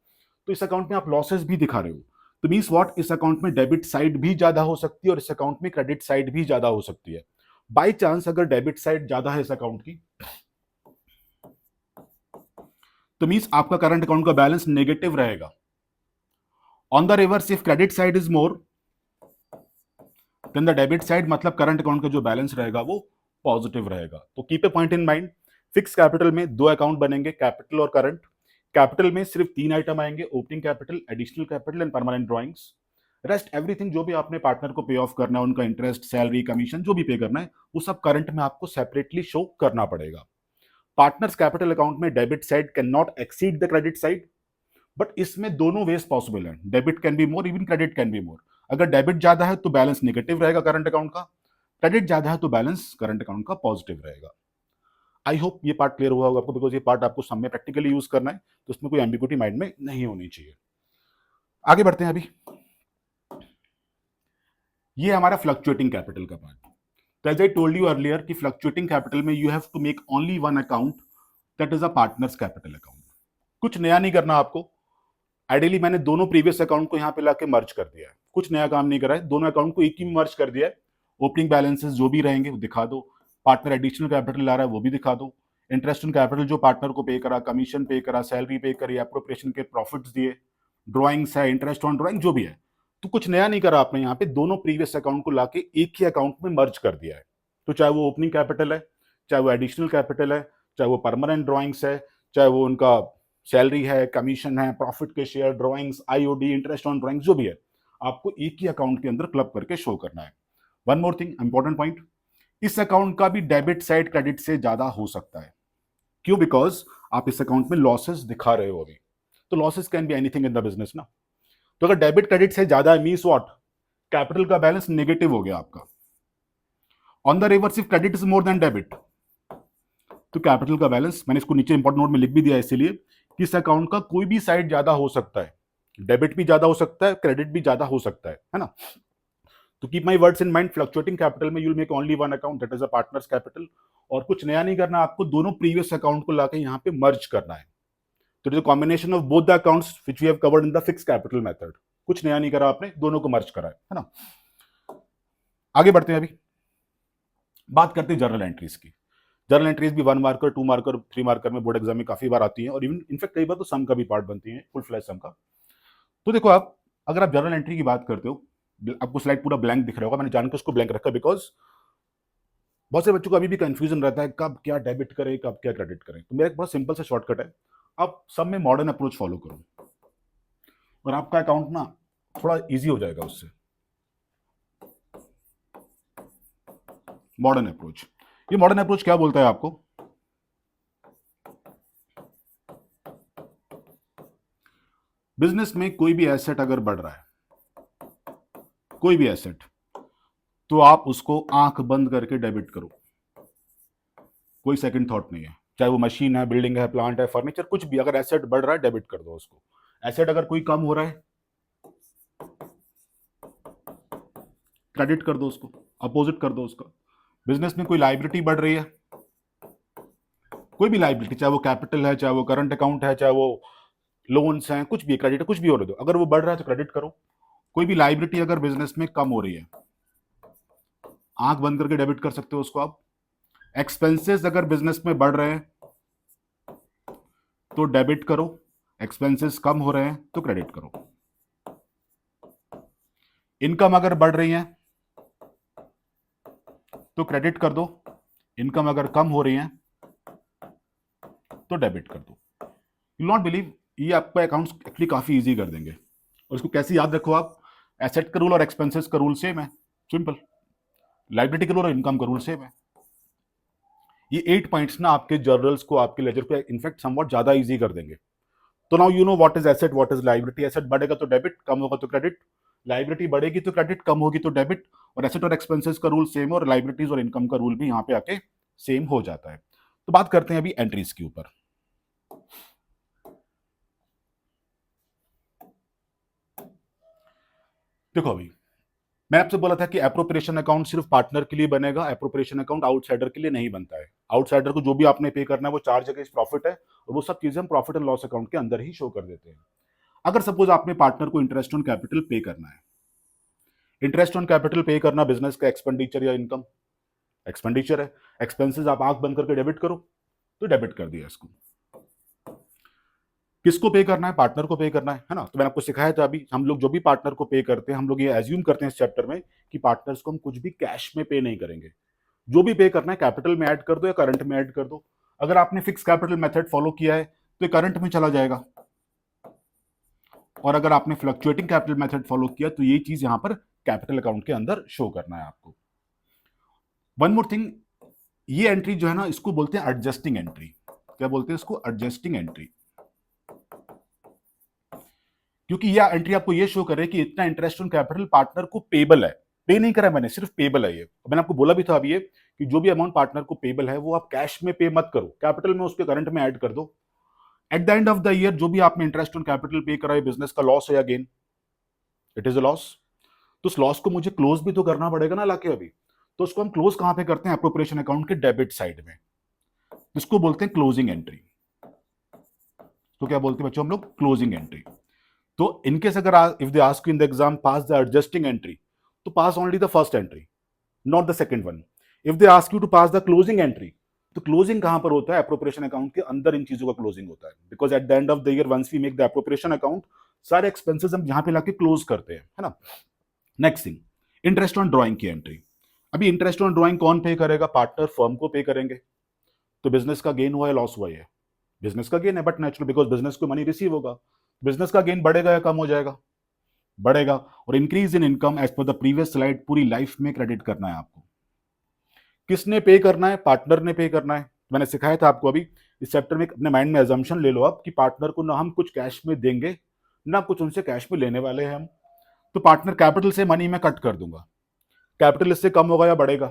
Speaker 1: तो इस अकाउंट में आप लॉसेस भी दिखा रहे हो, तो मींस व्हाट, इस अकाउंट में डेबिट साइड भी ज्यादा हो सकती है और इस अकाउंट में क्रेडिट साइड भी ज्यादा हो सकती है। बाई चांस अगर डेबिट साइड ज्यादा है इस अकाउंट की तो मींस आपका करंट अकाउंट का बैलेंस नेगेटिव रहेगा। On the reverse if credit side is more than the debit side, मतलब करंट अकाउंट का जो बैलेंस रहेगा वो पॉजिटिव रहेगा। तो keep a point in mind, fix capital में 2 अकाउंट बनेंगे, कैपिटल और करंट। कैपिटल में सिर्फ 3 आइटम आएंगे, opening capital, additional capital and permanent drawings. Rest everything जो भी आपने पार्टनर को पे ऑफ करना है, उनका इंटरेस्ट, सैलरी, कमीशन जो भी पे करना है वो सब करंट में आपको सेपरेटली शो करना पड़ेगा। पार्टनर्स कैपिटल अकाउंट में debit side can not exceed the credit side, but इसमें दोनों वेज पॉसिबल है, debit can be more, even credit can be more. अगर डेबिट ज्यादा है तो बैलेंस नेगेटिव रहेगा करंट अकाउंट का, क्रेडिट ज्यादा है तो बैलेंस करंट अकाउंट का पॉजिटिव रहेगा। आई होप ये पार्ट क्लियर हुआ होगा आपको, बिकॉज ये पार्ट आपको सब में प्रैक्टिकली यूज करना है, तो उसमें कोई एम्बिग्यूटी माइंड में नहीं होनी चाहिए। आगे बढ़ते हैं। अभी ये हमारा फ्लक्चुएटिंग कैपिटल का पार्ट। तो as I told you earlier कि फ्लक्चुएटिंग कैपिटल में you have to make only one account, that is a partners capital account. कुछ नया नहीं करना आपको। आइडियली मैंने दोनों प्रीवियस अकाउंट को यहाँ पे लाके मर्ज कर दिया है, कुछ नया काम नहीं करा है, दोनों अकाउंट को एक ही में मर्ज कर दिया है। ओपनिंग बैलेंसेस जो भी रहेंगे वो दिखा दो, पार्टनर एडिशनल कैपिटल ला रहा है वो भी दिखा दो, इंटरेस्ट ऑन कैपिटल जो पार्टनर को पे करा, कमीशन पे करा, सैलरी पे करी, एप्रोप्रिएशन के प्रॉफिट्स दिए, ड्रॉइंग्स है, इंटरेस्ट ऑन ड्रॉइंग जो भी है, तो कुछ नया नहीं करा आपने, यहाँ पे दोनों प्रीवियस अकाउंट को लाके एक ही अकाउंट में मर्ज कर दिया है। तो चाहे वो ओपनिंग कैपिटल है, चाहे वो एडिशनल कैपिटल है, चाहे वो परमानेंट ड्रॉइंग्स है, चाहे वो उनका सैलरी है, कमीशन है, प्रॉफिट के share, drawings, IOD, interest on drawings जो भी है, आपको एक ही अकाउंट के अंदर क्लब करके शो करना है। One more thing, important point, इस अकाउंट का भी डेबिट साइड क्रेडिट से ज्यादा हो सकता है। क्यों? बिकॉज आप इस अकाउंट में लॉसेस दिखा रहे हो अभी, तो losses can be anything in the business ना। तो अगर डेबिट क्रेडिट से ज्यादा है, मींस व्हाट, कैपिटल का बैलेंस नेगेटिव हो गया आपका। On the reverse if credit is more than debit, तो कैपिटल का बैलेंस, मैंने इसको नीचे इंपॉर्टेंट नोट में लिख भी दिया है इसीलिए कि इस अकाउंट का कोई भी साइड ज्यादा हो सकता है, डेबिट भी ज्यादा हो सकता है, क्रेडिट भी ज्यादा हो सकता है ना। तो keep my words in mind, fluctuating capital में you'll make only one account, that is a partners capital, और कुछ नया नहीं करना आपको, दोनों प्रीवियस अकाउंट को लाके यहाँ पे मर्ज करना है। तो it is a combination of both the accounts which we have covered in the fix capital method. कुछ नया नहीं करा आपने, दोनों को मर्ज करा है ना। आगे बढ़ते हैं, अभी बात करते हैं जर्नल एंट्रीज की। जर्नल एंट्रीज भी 1 मार्कर, 2 मार्कर, 3 मार्कर में बोर्ड एग्जाम में काफी बार आती हैं, और इवन इनफैक्ट कई बार तो सम का भी पार्ट बनती है, फुल फ्लैश सम का। तो देखो आप, अगर आप जर्नल एंट्री की बात करते हो, आपको स्लाइड पूरा ब्लैंक दिख रहा होगा, मैंने जानकर उसको ब्लैंक रखा बिकॉज बहुत से बच्चों को अभी भी कंफ्यूजन रहता है कब क्या डेबिट करें, कब क्या क्रेडिट करें। तो मेरा एक बहुत सिंपल सा शॉर्टकट है, आप सब में मॉडर्न अप्रोच फॉलो करो और आपका अकाउंट ना थोड़ा इजी हो जाएगा उससे। मॉडर्न अप्रोच, ये मॉडर्न अप्रोच क्या बोलता है आपको, बिजनेस में कोई भी एसेट अगर बढ़ रहा है, कोई भी एसेट, तो आप उसको आंख बंद करके डेबिट करो, कोई सेकंड थॉट नहीं है। चाहे वो मशीन है, बिल्डिंग है, प्लांट है, फर्नीचर, कुछ भी, अगर एसेट बढ़ रहा है डेबिट कर दो उसको। एसेट अगर कोई कम हो रहा है क्रेडिट कर दो उसको, अपोजिट कर दो उसका। बिजनेस में कोई लायबिलिटी बढ़ रही है, कोई भी लायबिलिटी, चाहे वो कैपिटल है, चाहे वो करंट अकाउंट है, चाहे वो लोन्स हैं, कुछ भी, क्रेडिट कुछ भी हो रहे दो, अगर वो बढ़ रहा है तो क्रेडिट करो। कोई भी लायबिलिटी अगर बिजनेस में कम हो रही है, आंख बंद करके डेबिट कर सकते हो उसको आप। एक्सपेंसेस अगर बिजनेस में बढ़ रहे हैं तो डेबिट करो, एक्सपेंसेस कम हो रहे हैं तो क्रेडिट करो। इनकम अगर बढ़ रही है तो क्रेडिट कर दो, इनकम अगर कम हो रही है तो डेबिट कर दो। यू नॉट बिलीव, ये आपका अकाउंट्स एक्चुअली काफी इजी कर देंगे। और इसको कैसे याद रखो आप, एसेट का रूल और एक्सपेंसेस का रूल सेम है, सिंपल। लायबिलिटी का रूल और इनकम का रूल सेम है। ये 8 पॉइंट्स ना आपके जर्नल्स को, आपके लेजर को इनफैक्ट समवॉट ज्यादा इजी कर देंगे। तो now you know what is asset, what is liability. Asset बढ़ेगा तो डेबिट, कम होगा तो क्रेडिट। लायबिलिटी बढ़ेगी तो क्रेडिट, कम होगी तो डेबिट। और एसेट और एक्सपेंसेस का रूल सेम है, और लायबिलिटीज और इनकम का रूल भी यहाँ पे आके सेम हो जाता है। तो बात करते हैं अभी एंट्रीज के ऊपर। देखो अभी मैंने आपसे बोला था कि एप्रोप्रिएशन अकाउंट सिर्फ पार्टनर के लिए बनेगा, एप्रोप्रिएशन अकाउंट आउटसाइडर के लिए नहीं बनता है। आउटसाइडर को जो भी आपने पे करना है वो चार्ज अगेंस्ट प्रॉफिट है, और वो सब चीजें हम प्रॉफिट एंड लॉस अकाउंट के अंदर ही शो कर देते हैं। अगर सपोज आपने पार्टनर को इंटरेस्ट ऑन कैपिटल पे करना है, इंटरेस्ट ऑन कैपिटल पे करना बिजनेस का एक्सपेंडिचर या इनकम, एक्सपेंडिचर है। एक्सपेंसेस आप आंख बंद करके डेबिट करो, तो डेबिट कर दिया इसको। किसको पे करना है? पार्टनर को पे करना है ना। तो मैंने आपको सिखाया था अभी, हम लोग जो भी पार्टनर को पे करते हैं, हम लोग ये एज्यूम करते हैं इस चैप्टर में कि पार्टनर्स को हम कुछ भी कैश में पे नहीं करेंगे। जो भी पे करना है कैपिटल में ऐड कर दो या करंट में ऐड कर दो। अगर आपने फिक्स कैपिटल मेथड फॉलो किया है तो ये करंट में चला जाएगा, और अगर आपने फ्लक्चुएटिंग कैपिटल मेथड फॉलो किया तो ये चीज यहां पर कैपिटल अकाउंट के अंदर शो करना है आपको। वन मोर थिंग, ये एंट्री जो है ना, इसको बोलते हैं एडजस्टिंग एंट्री। क्या बोलते हैं इसको? Adjusting entry. क्योंकि यह एंट्री आपको ये शो करे कि इतना इंटरेस्ट ऑन कैपिटल पार्टनर को पेबल है। पे नहीं करा मैंने, सिर्फ पेबल है ये। मैंने आपको बोला भी था अभी ये कि जो भी अमाउंट पार्टनर को पेबल है वो आप कैश में पे मत करो, कैपिटल में उसके करंट में ऐड कर दो। Eight the end of the year जो भी आपने इंटरेस्ट ऑन कैपिटल पे करा है, बिजनेस का लॉस है या gain, it is a loss. तो उस लॉस को मुझे क्लोज भी तो करना पड़ेगा ना लाके अभी। तो उसको हम क्लोज कहां पे करते हैं? एप्रोप्रिएशन अकाउंट के डेबिट साइड में। इसको बोलते हैं क्लोजिंग एंट्री। तो क्या बोलते हैं बच्चों हम लोग? Closing entry. तो इनकेस अगर if they ask you in the exam pass the adjusting entry, तो pass only the first entry, not the second one. If they ask you to pass the closing entry, तो क्लोजिंग कहां पर होता है? एप्रोप्रिएशन अकाउंट के अंदर इन चीजों का क्लोजिंग होता है। Because at the end of the year once we make the appropriation account, सारे एक्सपेंसेस हम यहाँ पे लाके क्लोज करते हैं, है ना। Next thing, interest on drawing की एंट्री। अभी इंटरेस्ट ऑन ड्राइंग कौन पे करेगा? पार्टनर फर्म को पे करेंगे। तो बिजनेस का गेन हुआ है लॉस हुआ है? बिजनेस का गेन है, बट नेचुरल बिकॉज बिजनेस को मनी रिसीव होगा। बिजनेस का गेन बढ़ेगा या कम हो जाएगा? बढ़ेगा। और increase in income as per the previous slide पूरी लाइफ में क्रेडिट करना है आपको। किसने पे करना है? पार्टनर ने पे करना है। मैंने सिखाया था आपको अभी इस चैप्टर में, अपने माइंड में एजम्पशन ले लो आप कि पार्टनर को ना हम कुछ कैश में देंगे ना कुछ उनसे कैश में लेने वाले हैं हम। तो पार्टनर कैपिटल से मनी में कट कर दूंगा। कैपिटल इससे कम होगा या बढ़ेगा?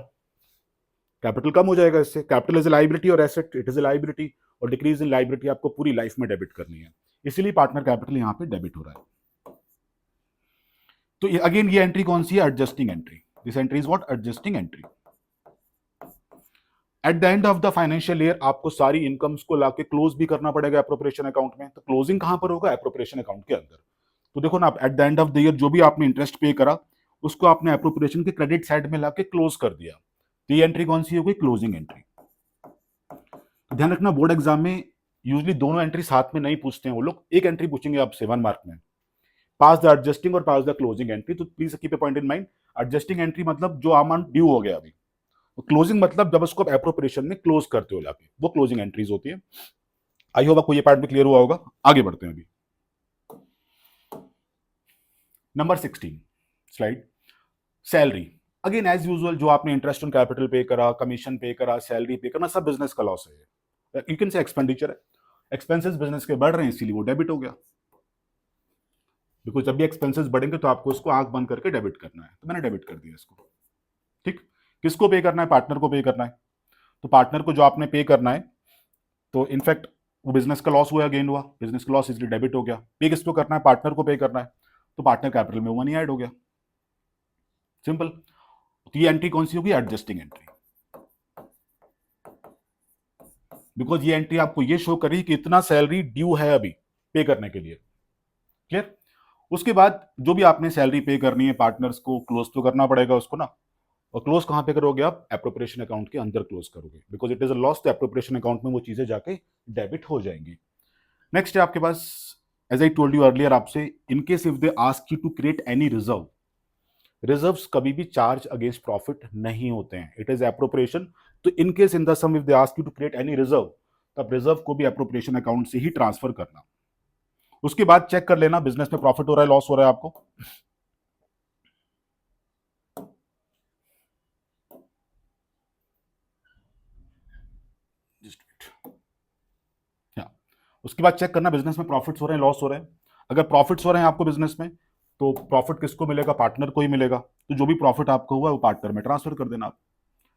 Speaker 1: कैपिटल कम हो जाएगा इससे। कैपिटल इज ए लाइबिलिटी और asset it is a liability, और डिक्रीज इन लाइबिलिटी आपको पूरी लाइफ में डेबिट करनी है, इसीलिए पार्टनर कैपिटल यहां पे डेबिट हो रहा है। तो ये अगेन ये एंट्री कौन सी है? Adjusting entry. This entry is what? Adjusting entry. Eight the end of the financial year आपको सारी इनकम्स को लाके क्लोज भी करना पड़ेगा एप्रोप्रिएशन अकाउंट में। तो क्लोजिंग कहां पर होगा? एप्रोप्रिएशन अकाउंट के अंदर। तो देखो ना, आप eight the end of the year जो भी आपने इंटरेस्ट पे करा उसको आपने एप्रोप्रिएशन के क्रेडिट साइड में लाके क्लोज कर दिया। तो ये एंट्री कौन सी होगी? Closing entry. तो ध्यान रखना, बोर्ड एग्जाम में यूजली दोनों एंट्री साथ में नहीं पूछते हैं वो लोग, एक एंट्री पूछेंगे आपसे 1 मार्क में। पास द एडजस्टिंग और पास द क्लोजिंग एंट्री। तो please keep a point in mind, adjusting entry मतलब जो अमाउंट ड्यू हो गया अभी, क्लोजिंग मतलब जब उसको एप्रोप्रिएशन में क्लोज करते हो लाके, वो क्लोजिंग एंट्रीज होती है। आई होप आपको ये पार्ट भी क्लियर हुआ होगा। आगे बढ़ते हैं अभी। Number 16 slide, salary. Again as usual जो आपने इंटरेस्ट ऑन कैपिटल पे करा, कमीशन पे करा, सैलरी पे करना, सब बिजनेस का लॉस है। यू कैन से एक्सपेंडिचर है। एक्सपेंसेस बिजनेस के बढ़ रहे हैं इसीलिए वो डेबिट हो गया। बिकॉज जब भी एक्सपेंसेस बढ़ेंगे तो आपको उसको आंख बंद करके डेबिट करना है, तो मैंने डेबिट कर दिया इसको। ठीक, किसको पे करना है? पार्टनर को पे करना है। तो पार्टनर को जो आपने पे करना है, तो इनफैक्ट वो बिजनेस का लॉस हुआ या गेन हुआ? बिजनेस का लॉस इसलिए डेबिट हो गया। पे किसको करना है? पार्टनर को पे करना है। तो पार्टनर कैपिटल में वो मनी ऐड हो गया, सिंपल। तो ये एंट्री कौन सी होगी? Adjusting entry. बिकॉज ये एंट्री आपको ये शो करी कि इतना सैलरी ड्यू है अभी पे करने के लिए। क्लियर? उसके बाद जो भी आपने सैलरी पे करनी है पार्टनर्स को, क्लोज तो करना पड़ेगा उसको ना। और क्लोज कहां पे करोगे आप? एप्रोप्रिएशन अकाउंट के अंदर क्लोज करोगे, because it is a loss. तो एप्रोप्रिएशन अकाउंट में वो चीजें जाके डेबिट हो जाएंगी। नेक्स्ट है आपके पास, as I told you earlier आपसे, in case if they ask you to create any reserve, reserves कभी भी चार्ज अगेंस्ट प्रॉफिट नहीं होते हैं, इट इज एप्रोप्रिएशन। तो in case in the sum if they ask you to create any reserve, तब रिजर्व को भी एप्रोप्रिएशन अकाउंट से ही ट्रांसफर करना। उसके बाद चेक कर लेना बिजनेस में प्रॉफिट हो रहा है लॉस हो रहा है आपको। उसके बाद चेक करना बिजनेस में प्रॉफिट्स हो रहे हैं लॉस हो रहे हैं। अगर प्रॉफिट्स हो रहे हैं आपको बिजनेस में, तो प्रॉफिट किसको मिलेगा? पार्टनर को ही मिलेगा। तो जो भी प्रॉफिट आपको हुआ वो पार्टनर में ट्रांसफर कर देना आप।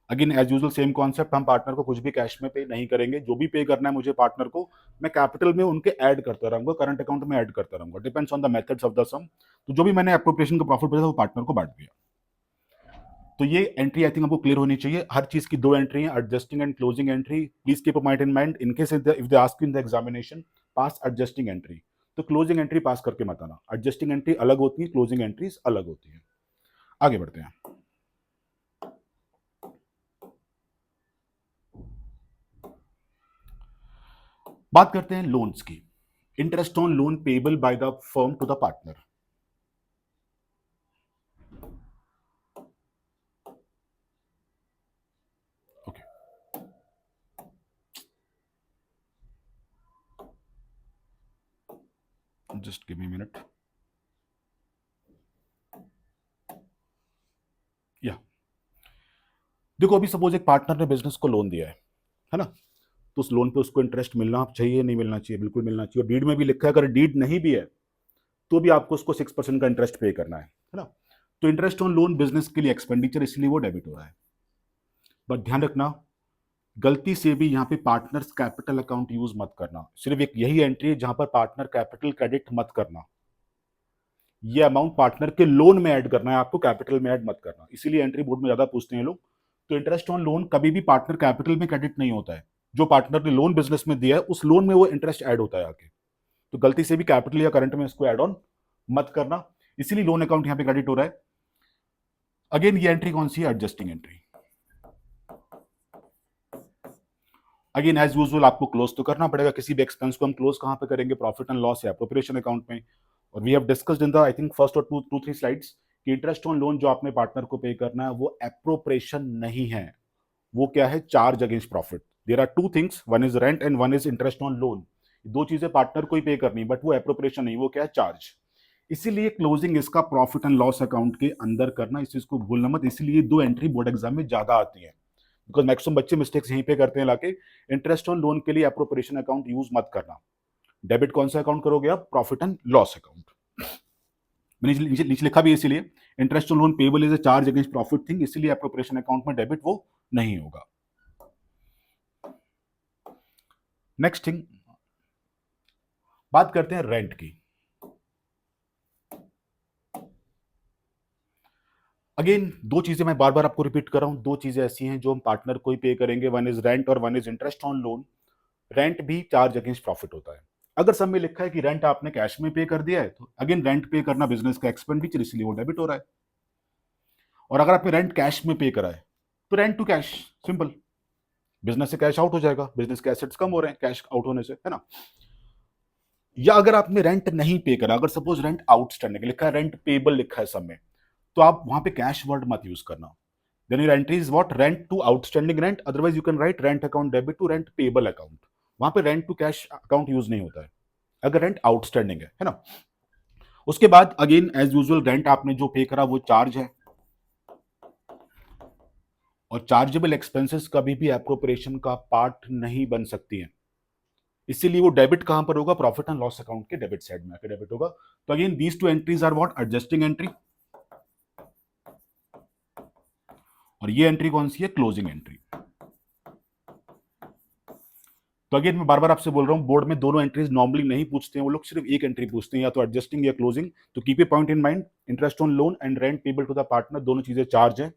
Speaker 1: Again as usual same concept, हम पार्टनर को कुछ भी कैश में पे नहीं करेंगे। जो भी पे करना है मुझे पार्टनर को, मैं कैपिटल में उनके ऐड करता रहूंगा, करंट अकाउंट में ऐड करता रहूंगा, depends on the methods of the sum. तो जो भी मैंने एप्रोप्रिएशन का प्रॉफिट बचा वो पार्टनर को बांट दिया। तो ये एंट्री आई थिंक आपको क्लियर होनी चाहिए। हर चीज की दो एंट्री है, adjusting and closing entry. Please keep a point in mind, in case if they ask you in the examination pass adjusting entry, तो क्लोजिंग एंट्री पास करके मत आना। एडजस्टिंग एंट्री अलग होती है, क्लोजिंग एंट्रीज अलग होती है। आगे बढ़ते हैं। बात करते हैं लोन्स की। Interest on loan payable by the firm to the partner. Just give me minute. या देखो, अभी सपोज एक पार्टनर ने बिजनेस को लोन दिया है ना। तो उस लोन पे उसको इंटरेस्ट मिलना चाहिए नहीं मिलना चाहिए? बिल्कुल मिलना चाहिए। और डीड में भी लिखा है, अगर डीड नहीं भी है तो भी आपको उसको 6% का इंटरेस्ट पे करना है ना। तो इंटरेस्ट ऑन लोन बिजनेस के लिए एक्सपेंडिचर, इसलिए वो डेबिट हो रहा है। बट ध्यान रखना, गलती से भी यहाँ पे पार्टनर्स कैपिटल अकाउंट यूज मत करना। सिर्फ एक यही एंट्री है जहां पर पार्टनर कैपिटल क्रेडिट मत करना। ये अमाउंट पार्टनर के लोन में ऐड करना है आपको, कैपिटल में ऐड मत करना। इसीलिए एंट्री बोर्ड में ज्यादा पूछते हैं लोग। तो इंटरेस्ट ऑन लोन कभी भी पार्टनर कैपिटल में क्रेडिट नहीं होता है। जो पार्टनर ने लोन बिजनेस में दिया है उस लोन में वो इंटरेस्ट ऐड होता है आगे। तो गलती से भी कैपिटल या करंट में इसको ऐड ऑन मत करना, इसीलिए लोन अकाउंट यहां पे क्रेडिट हो रहा है। अगेन ये एंट्री कौन सी है? Adjusting entry. Again as usual आपको क्लोज तो करना पड़ेगा। किसी भी एक्सपेंस को हम क्लोज कहां पे करेंगे? प्रॉफिट एंड लॉस या एप्रोप्रिएशन अकाउंट में। और we have discussed in the I think first और टू थ्री स्लाइड्स कि इंटरेस्ट ऑन लोन जो आपने पार्टनर को पे करना है वो एप्रोप्रिएशन नहीं है, वो क्या है, charge against profit. There are two things, one is rent and one is interest on loan. दो चीजें पार्टनर को ही पे करनी, बट वो एप्रोप्रिएशन नहीं, वो क्या है, चार्ज। इसीलिए क्लोजिंग इसका प्रॉफिट एंड लॉस अकाउंट के अंदर करना, इस चीज को भूलना मत। इसीलिए दो एंट्री बोर्ड एग्जाम में ज्यादा आती है, बिकॉज मैक्सिमम बच्चे मिस्टेक्स यहीं पे करते हैं लाके। इंटरेस्ट ऑन लोन के लिए एप्रोप्रिएशन अकाउंट यूज मत करना। डेबिट कौन सा अकाउंट करोगे आप, प्रॉफिट एंड लॉस अकाउंट। मैंने नीचे नीचे लिखा भी है, इसीलिए interest on loan payable is a charge against profit thing, इसीलिए एप्रोप्रिएशन अकाउंट में डेबिट वो नहीं होगा। नेक्स्ट थिंग, बात करते हैं रेंट की। अगेन दो चीजें मैं बार बार आपको रिपीट कर रहा हूं, दो चीजें ऐसी हैं जो हम पार्टनर को ही पे करेंगे, वन इज रेंट और one is interest on loan. Rent भी चार्ज अगेंस्ट प्रॉफिट होता है। अगर सब में लिखा है कि रेंट आपने कैश में पे कर दिया है, तो अगेन रेंट पे करना बिजनेस का एक्सपेंडिचर, इसलिए वो डेबिट हो रहा है। और अगर आपने रेंट कैश में पे करा है तो rent to cash, simple, business से कैश आउट हो जाएगा, बिजनेस के एसेट्स कम हो रहे हैं कैश आउट होने से, है ना। या अगर आपने रेंट नहीं पे करा, अगर सपोज रेंट आउटस्टैंडिंग लिखा है, रेंट पेबल लिखा है सब में, तो आप वहां पे कैश वर्ड मत यूज करना। Then your entry is what, rent to outstanding rent, otherwise you can write rent account debit to rent payable account. वहां पे rent to cash account use नहीं होता है अगर रेंट आउटस्टैंडिंग है ना। उसके बाद अगेन एज यूजुअल रेंट आपने जो पे करा वो चार्ज है, और चार्जेबल एक्सपेंसेस कभी भी एप्रोप्रिएशन का पार्ट नहीं बन सकती है, इसीलिए वो डेबिट कहां पर होगा, प्रॉफिट एंड लॉस अकाउंट के डेबिट साइड में आकर डेबिट होगा। तो again these two entries are what, adjusting entry, और ये एंट्री कौन सी है, क्लोजिंग एंट्री। तो अगेन मैं बार बार आपसे बोल रहा हूं, बोर्ड में दोनों एंट्रीज नॉर्मली नहीं पूछते हैं, वो लोग सिर्फ एक एंट्री पूछते हैं, या तो एडजस्टिंग या क्लोजिंग। तो keep a point in mind, interest on loan and rent payable to the partner, दोनों चीजें चार्ज है,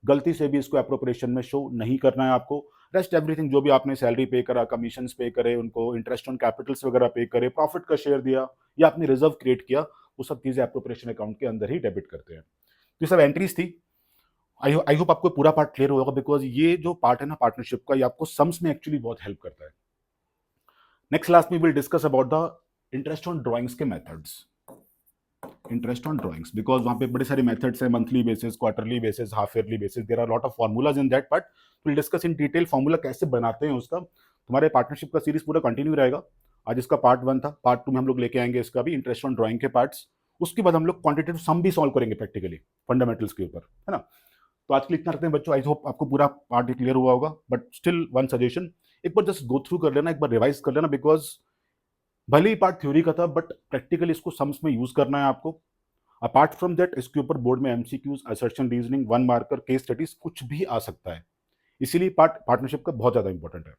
Speaker 1: गलती से भी इसको एप्रोप्रिएशन में शो नहीं करना है आपको। रेस्ट एवरीथिंग जो भी आपने सैलरी पे करा, कमीशन पे करे, उनको इंटरेस्ट ऑन कैपिटल्स वगैरह पे करे, प्रॉफिट का शेयर दिया, या आपने रिजर्व क्रिएट किया, वो सब चीजें एप्रोप्रिएशन अकाउंट के अंदर ही डेबिट करते हैं। तो ये सब एंट्रीज थी। आई होप आपको पूरा पार्ट क्लियर होगा, बिकॉज ये जो पार्ट है ना पार्टनरशिप का, ये आपको सम्स में एक्चुअली बहुत हेल्प करता है। नेक्स्ट क्लास में will discuss about the interest on drawings के methods, interest on drawings, because वहां पे बड़े सारे मेथड्स हैं, monthly basis, quarterly basis, half yearly basis, there are lot of formulas in that part. Will discuss in detail formula कैसे बनाते हैं उसका। तुम्हारे पार्टनरशिप का सीरीज पूरा कंटिन्यू रहेगा। आज इसका पार्ट 1 था, पार्ट 2 में हम लोग लेके आएंगे इसका भी, इंटरेस्ट ऑन ड्रॉइंग के पार्ट्स। उसके बाद हम लोग क्वांटिटेटिव सम भी सॉल्व करेंगे प्रैक्टिकली, फंडामेंटल्स के ऊपर, है ना। तो आज के लिए इतना रखते हैं बच्चों, आई होप आपको पूरा पार्ट क्लियर हुआ होगा, बट स्टिल वन सजेशन, एक बार जस्ट गो थ्रू कर लेना, एक बार रिवाइज कर लेना, बिकॉज भले ही पार्ट थ्योरी का था, बट प्रैक्टिकली इसको सम्स में यूज करना है आपको। अपार्ट फ्रॉम दैट इसके ऊपर बोर्ड में MCQs, assertion reasoning, one marker, case studies कुछ भी आ सकता है, इसीलिए पार्टनरशिप का बहुत ज्यादा इंपॉर्टेंट है।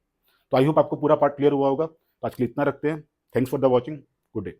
Speaker 1: तो आई होप आपको पूरा पार्ट क्लियर हुआ होगा। तो आज के लिए इतना रखते हैं। Thanks for the watching, good day.